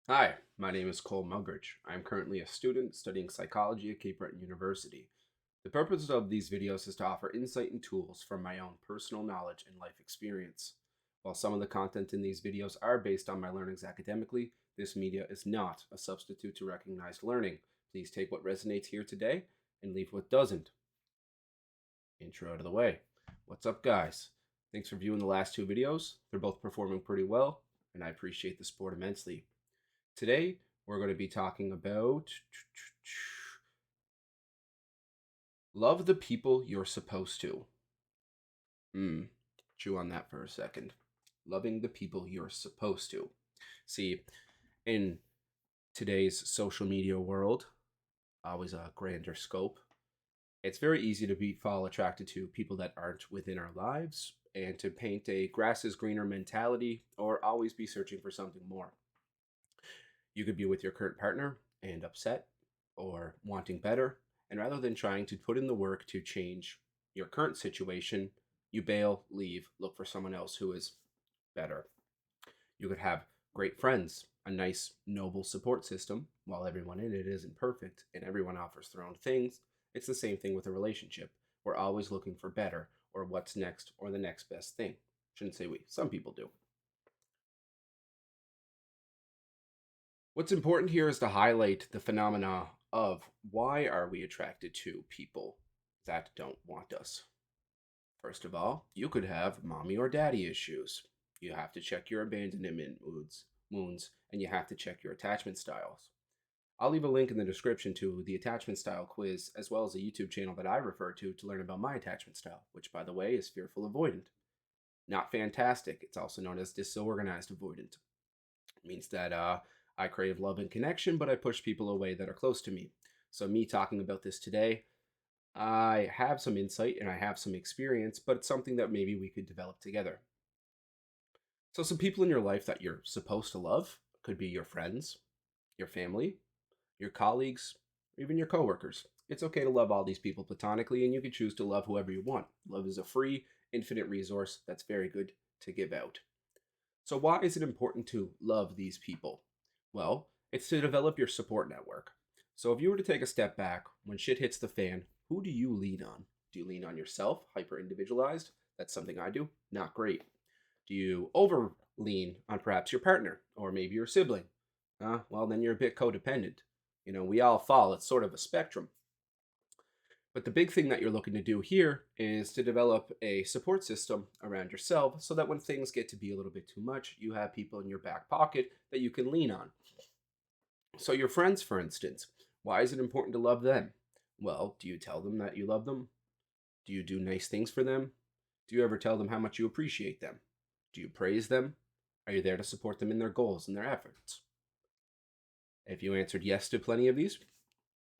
Hi, my name is Cole Mugridge. I am currently a student studying psychology at Cape Breton University. The purpose of these videos is to offer insight and tools from my own personal knowledge and life experience. While some of the content in these videos are based on my learnings academically, this media is not a substitute to recognized learning. Please take what resonates here today and leave what doesn't. Intro out of the way. What's up, guys? Thanks for viewing the last two videos. They're both performing pretty well, and I appreciate the support immensely. Today, we're going to be talking about love the people you're supposed to. Chew on that for a second. Loving the people you're supposed to. See, in today's social media world, always a grander scope, it's very easy to fall attracted to people that aren't within our lives and to paint a grass is greener mentality or always be searching for something more. You could be with your current partner and upset or wanting better, and rather than trying to put in the work to change your current situation, you bail, leave, look for someone else who is better. You could have great friends, a nice, noble support system. While everyone in it isn't perfect and everyone offers their own things, it's the same thing with a relationship. We're always looking for better or what's next or the next best thing. Shouldn't say we, some people do. What's important here is to highlight the phenomena of why are we attracted to people that don't want us. First of all, you could have mommy or daddy issues. You have to check your abandonment wounds, and you have to check your attachment styles. I'll leave a link in the description to the attachment style quiz, as well as a YouTube channel that I refer to learn about my attachment style, which, by the way, is fearful avoidant. Not fantastic. It's also known as disorganized avoidant. It means that I crave love and connection, but I push people away that are close to me. So, me talking about this today, I have some insight and I have some experience, but it's something that maybe we could develop together. So, some people in your life that you're supposed to love could be your friends, your family, your colleagues, or even your coworkers. It's okay to love all these people platonically, and you can choose to love whoever you want. Love is a free, infinite resource that's very good to give out. So, why is it important to love these people? Well, it's to develop your support network. So, if you were to take a step back, when shit hits the fan, who do you lean on? Do you lean on yourself, hyper individualized? That's something I do. Not great. Do you over lean on perhaps your partner or maybe your sibling? Well, then you're a bit codependent. We all fall. It's sort of a spectrum. But the big thing that you're looking to do here is to develop a support system around yourself so that when things get to be a little bit too much, you have people in your back pocket that you can lean on. So, your friends, for instance, why is it important to love them? Well, do you tell them that you love them? Do you do nice things for them? Do you ever tell them how much you appreciate them? Do you praise them? Are you there to support them in their goals and their efforts? If you answered yes to plenty of these,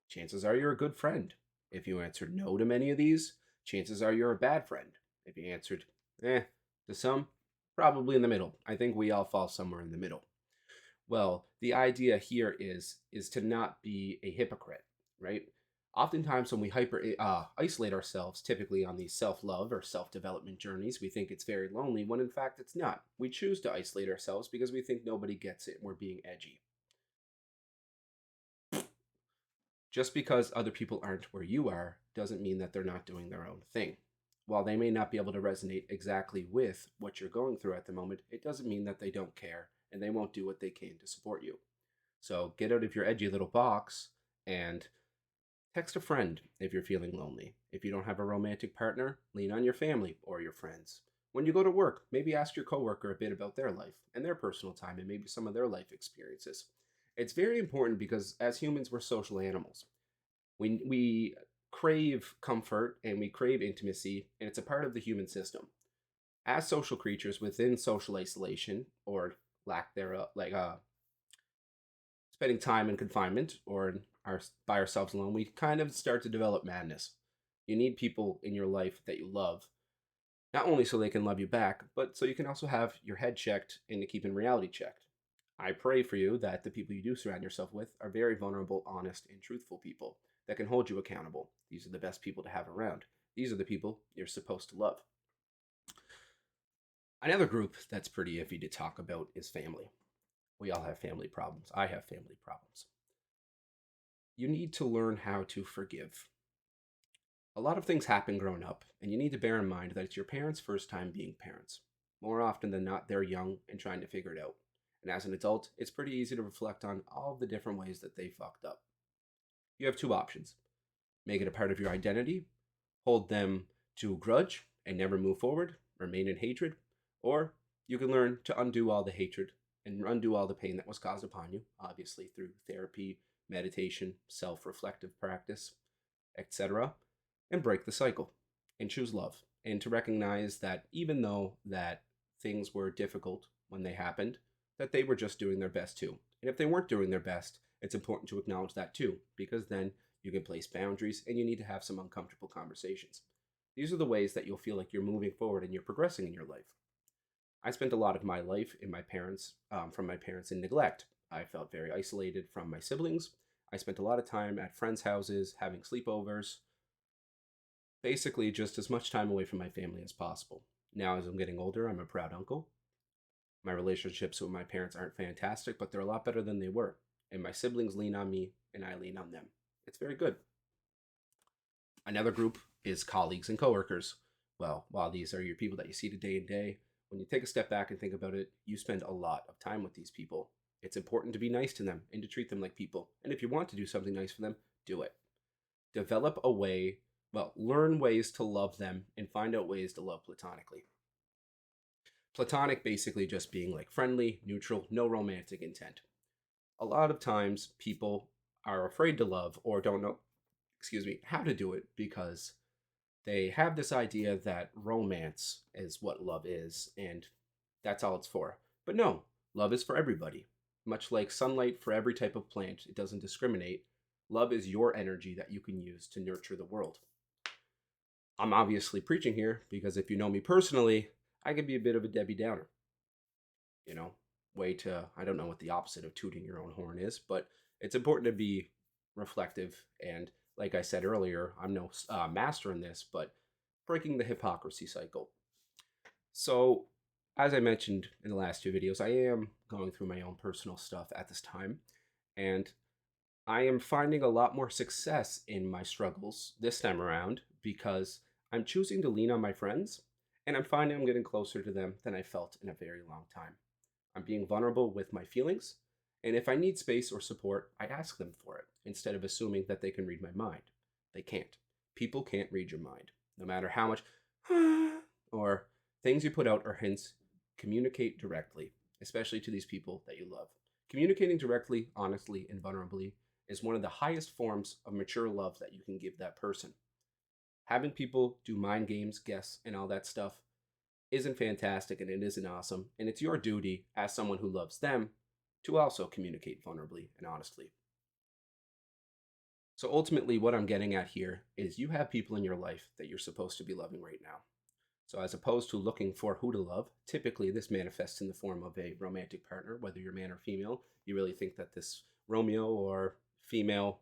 chances are you're a good friend. If you answered no to many of these, chances are you're a bad friend. If you answered to some, probably in the middle. I think we all fall somewhere in the middle. Well, the idea here is to not be a hypocrite, right? Oftentimes, when we hyper isolate ourselves, typically on these self love or self development journeys, we think it's very lonely, when in fact it's not. We choose to isolate ourselves because we think nobody gets it and we're being edgy. Just because other people aren't where you are doesn't mean that they're not doing their own thing. While they may not be able to resonate exactly with what you're going through at the moment, it doesn't mean that they don't care and they won't do what they can to support you. So get out of your edgy little box and text a friend if you're feeling lonely. If you don't have a romantic partner, lean on your family or your friends. When you go to work, maybe ask your coworker a bit about their life and their personal time and maybe some of their life experiences. It's very important because as humans, we're social animals. We crave comfort and we crave intimacy, and it's a part of the human system. As social creatures within social isolation or lack thereof, like spending time in confinement or by ourselves alone, we kind of start to develop madness. You need people in your life that you love, not only so they can love you back, but so you can also have your head checked and to keep in reality checked. I pray for you that the people you do surround yourself with are very vulnerable, honest, and truthful people that can hold you accountable. These are the best people to have around. These are the people you're supposed to love. Another group that's pretty iffy to talk about is family. We all have family problems. I have family problems. You need to learn how to forgive. A lot of things happen growing up, and you need to bear in mind that it's your parents' first time being parents. More often than not, they're young and trying to figure it out. And as an adult, it's pretty easy to reflect on all of the different ways that they fucked up. You have two options: make it a part of your identity, hold them to a grudge, and never move forward, remain in hatred, or you can learn to undo all the hatred and undo all the pain that was caused upon you, obviously through therapy, meditation, self reflective practice, etc., and break the cycle and choose love. And to recognize that even though that things were difficult when they happened, that they were just doing their best too. And if they weren't doing their best, it's important to acknowledge that too, because then you can place boundaries and you need to have some uncomfortable conversations. These are the ways that you'll feel like you're moving forward and you're progressing in your life. I spent a lot of my life in my parents, from my parents in neglect. I felt very isolated from my siblings. I spent a lot of time at friends' houses, having sleepovers, basically just as much time away from my family as possible. Now, as I'm getting older, I'm a proud uncle. My relationships with my parents aren't fantastic, but they're a lot better than they were. And my siblings lean on me, and I lean on them. It's very good. Another group is colleagues and coworkers. Well, while these are your people that you see day in day, when you take a step back and think about it, you spend a lot of time with these people. It's important to be nice to them and to treat them like people. And if you want to do something nice for them, do it. Develop a way, well, learn ways to love them and find out ways to love platonically. Platonic basically just being like friendly, neutral, no romantic intent. A lot of times people are afraid to love or don't know, excuse me, how to do it because they have this idea that romance is what love is and that's all it's for. But no, love is for everybody. Much like sunlight for every type of plant, it doesn't discriminate. Love is your energy that you can use to nurture the world. I'm obviously preaching here because if you know me personally, I can be a bit of a Debbie Downer. You know, way to, I don't know what the opposite of tooting your own horn is, but it's important to be reflective. And like I said earlier, I'm no master in this, but breaking the hypocrisy cycle. So, as I mentioned in the last two videos, I am going through my own personal stuff at this time, and I am finding a lot more success in my struggles this time around because I'm choosing to lean on my friends, and I'm finding I'm getting closer to them than I felt in a very long time. I'm being vulnerable with my feelings, and if I need space or support, I ask them for it instead of assuming that they can read my mind. They can't. People can't read your mind. No matter how much or things you put out are hints, communicate directly, especially to these people that you love. Communicating directly, honestly, and vulnerably is one of the highest forms of mature love that you can give that person. Having people do mind games, guess, and all that stuff isn't fantastic and it isn't awesome. And it's your duty as someone who loves them to also communicate vulnerably and honestly. So ultimately, what I'm getting at here is you have people in your life that you're supposed to be loving right now. So as opposed to looking for who to love, typically this manifests in the form of a romantic partner, whether you're man or female. You really think that this Romeo or female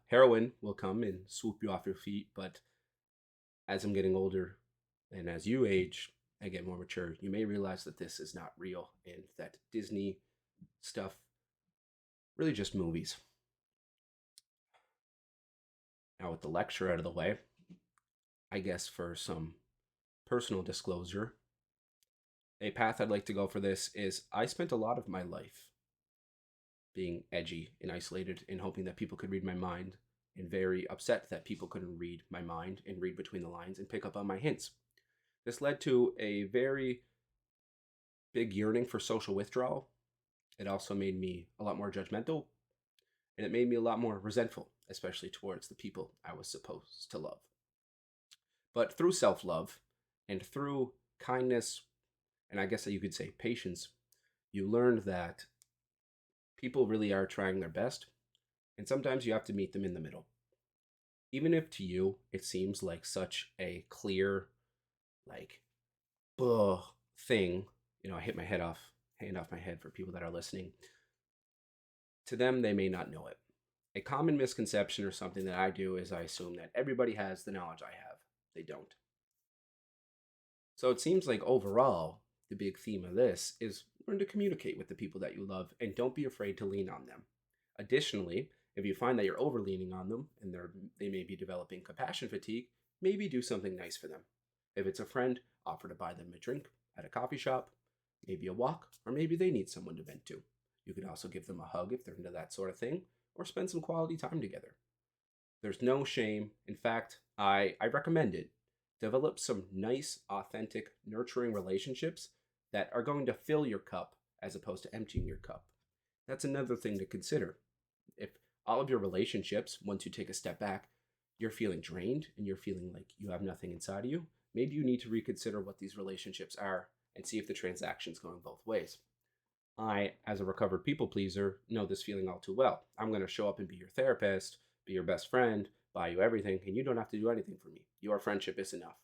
heroine will come and swoop you off your feet. But as I'm getting older and as you age and get more mature, you may realize that this is not real and that Disney stuff really just movies. Now, with the lecture out of the way, I guess for some personal disclosure, a path I'd like to go for this is I spent a lot of my life being edgy and isolated and hoping that people could read my mind and very upset that people couldn't read my mind and read between the lines and pick up on my hints. This led to a very big yearning for social withdrawal. It also made me a lot more judgmental and it made me a lot more resentful, especially towards the people I was supposed to love. But through self love and through kindness, and I guess that you could say patience, you learned that people really are trying their best, and sometimes you have to meet them in the middle. Even if to you it seems like such a clear, like, buh thing, I hit my hand off my head for people that are listening. To them, they may not know it. A common misconception or something that I do is I assume that everybody has the knowledge I have. They don't. So it seems like overall, the big theme of this is learn to communicate with the people that you love and don't be afraid to lean on them. Additionally, if you find that you're over leaning on them and they may be developing compassion fatigue, maybe do something nice for them. If it's a friend, offer to buy them a drink at a coffee shop, maybe a walk, or maybe they need someone to vent to. You could also give them a hug if they're into that sort of thing, or spend some quality time together. There's no shame. In fact, I recommend it. Develop some nice, authentic, nurturing relationships that are going to fill your cup as opposed to emptying your cup. That's another thing to consider. If all of your relationships, once you take a step back, you're feeling drained and you're feeling like you have nothing inside of you, maybe you need to reconsider what these relationships are and see if the transaction's going both ways. I, as a recovered people pleaser, know this feeling all too well. I'm going to show up and be your therapist, be your best friend, buy you everything, and you don't have to do anything for me. Your friendship is enough.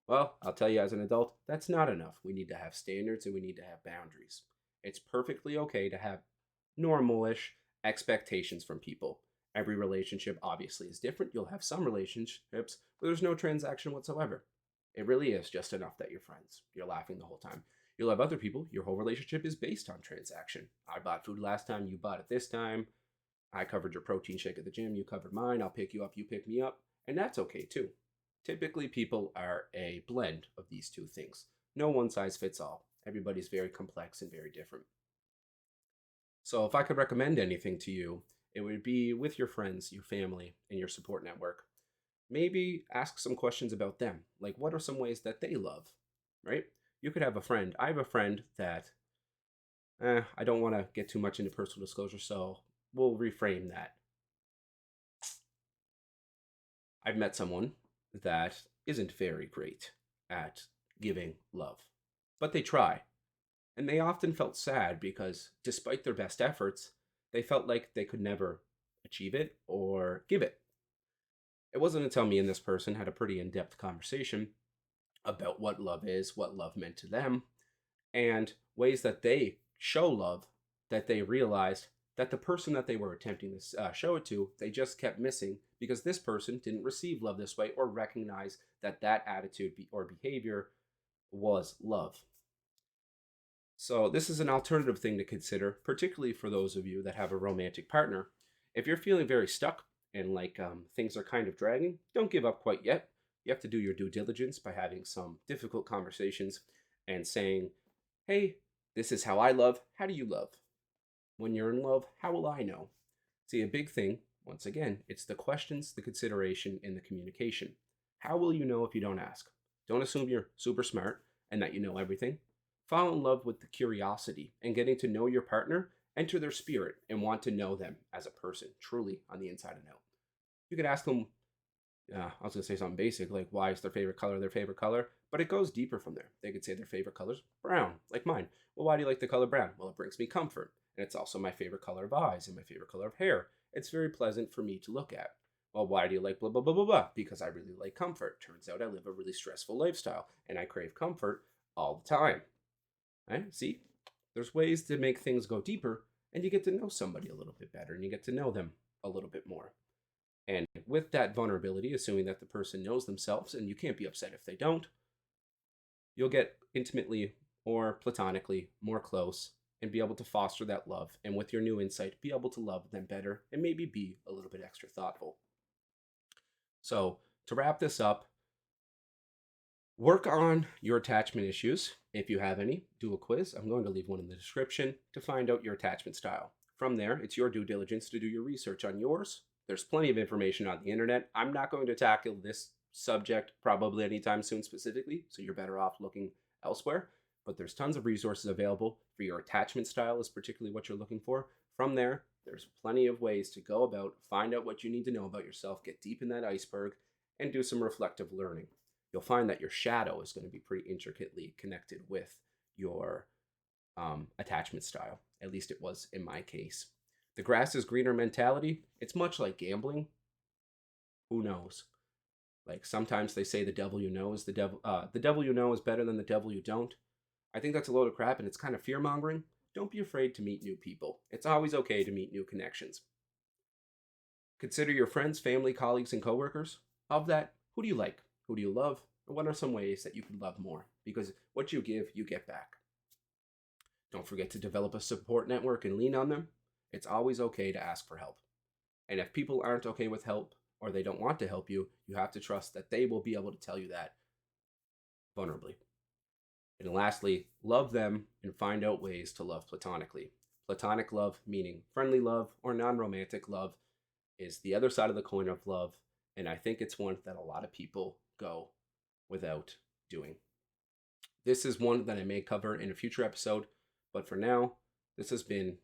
Well, I'll tell you as an adult, that's not enough. We need to have standards and we need to have boundaries. It's perfectly okay to have normalish expectations from people. Every relationship obviously is different. You'll have some relationships where there's no transaction whatsoever. It really is just enough that you're friends. You're laughing the whole time. You'll have other people, your whole relationship is based on transaction. I bought food last time, you bought it this time. I covered your protein shake at the gym, you covered mine. I'll pick you up, you pick me up. And that's okay too. Typically, people are a blend of these two things. No one size fits all. Everybody's very complex and very different. So, if I could recommend anything to you, it would be with your friends, your family, and your support network. Maybe ask some questions about them. Like, what are some ways that they love, right? You could have a friend. I have a friend that, I don't want to get too much into personal disclosure, so we'll reframe that. I've met someone that isn't very great at giving love, but they try. And they often felt sad because despite their best efforts, they felt like they could never achieve it or give it. It wasn't until me and this person had a pretty in depth conversation about what love is, what love meant to them, and ways that they show love that they realized that the person that they were attempting to show it to, they just kept missing because this person didn't receive love this way or recognize that that attitude or behavior was love. So, this is an alternative thing to consider, particularly for those of you that have a romantic partner. If you're feeling very stuck and like things are kind of dragging, don't give up quite yet. You have to do your due diligence by having some difficult conversations and saying, hey, this is how I love. How do you love? When you're in love, how will I know? See, a big thing, once again, it's the questions, the consideration, and the communication. How will you know if you don't ask? Don't assume you're super smart and that you know everything. Fall in love with the curiosity and getting to know your partner, enter their spirit, and want to know them as a person, truly on the inside and out. You could ask them, I was going to say something basic, like why is their favorite color? But it goes deeper from there. They could say their favorite color's brown, like mine. Well, why do you like the color brown? Well, it brings me comfort. And it's also my favorite color of eyes and my favorite color of hair. It's very pleasant for me to look at. Well, why do you like blah, blah, blah, blah, blah? Because I really like comfort. Turns out I live a really stressful lifestyle and I crave comfort all the time. Right? See, there's ways to make things go deeper and you get to know somebody a little bit better and you get to know them a little bit more. And with that vulnerability, assuming that the person knows themselves and you can't be upset if they don't, you'll get intimately or platonically more close and be able to foster that love. And with your new insight, be able to love them better and maybe be a little bit extra thoughtful. So, to wrap this up, work on your attachment issues. If you have any, do a quiz. I'm going to leave one in the description to find out your attachment style. From there, it's your due diligence to do your research on yours. There's plenty of information on the internet. I'm not going to tackle this subject probably anytime soon specifically, so you're better off looking elsewhere. But there's tons of resources available for your attachment style is particularly what you're looking for. From there, there's plenty of ways to go about, find out what you need to know about yourself, get deep in that iceberg, and do some reflective learning. You'll find that your shadow is going to be pretty intricately connected with your attachment style. At least it was in my case. The grass is greener mentality, it's much like gambling. Who knows? Like sometimes they say the devil you know is the devil you know is better than the devil you don't. I think that's a load of crap and it's kind of fear mongering. Don't be afraid to meet new people. It's always okay to meet new connections. Consider your friends, family, colleagues, and coworkers. Of that, who do you like? Who do you love? And what are some ways that you can love more? because what you give, you get back. Don't forget to develop a support network and lean on them. It's always okay to ask for help. And if people aren't okay with help or they don't want to help you, you have to trust that they will be able to tell you that vulnerably. And lastly, love them and find out ways to love platonically. Platonic love, meaning friendly love or non romantic love, is the other side of the coin of love. And I think it's one that a lot of people go without doing. This is one that I may cover in a future episode, but for now, this has been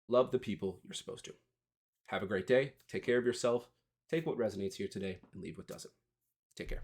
love the people you're supposed to. Have a great day. Take care of yourself. Take what resonates here today and leave what doesn't. Take care.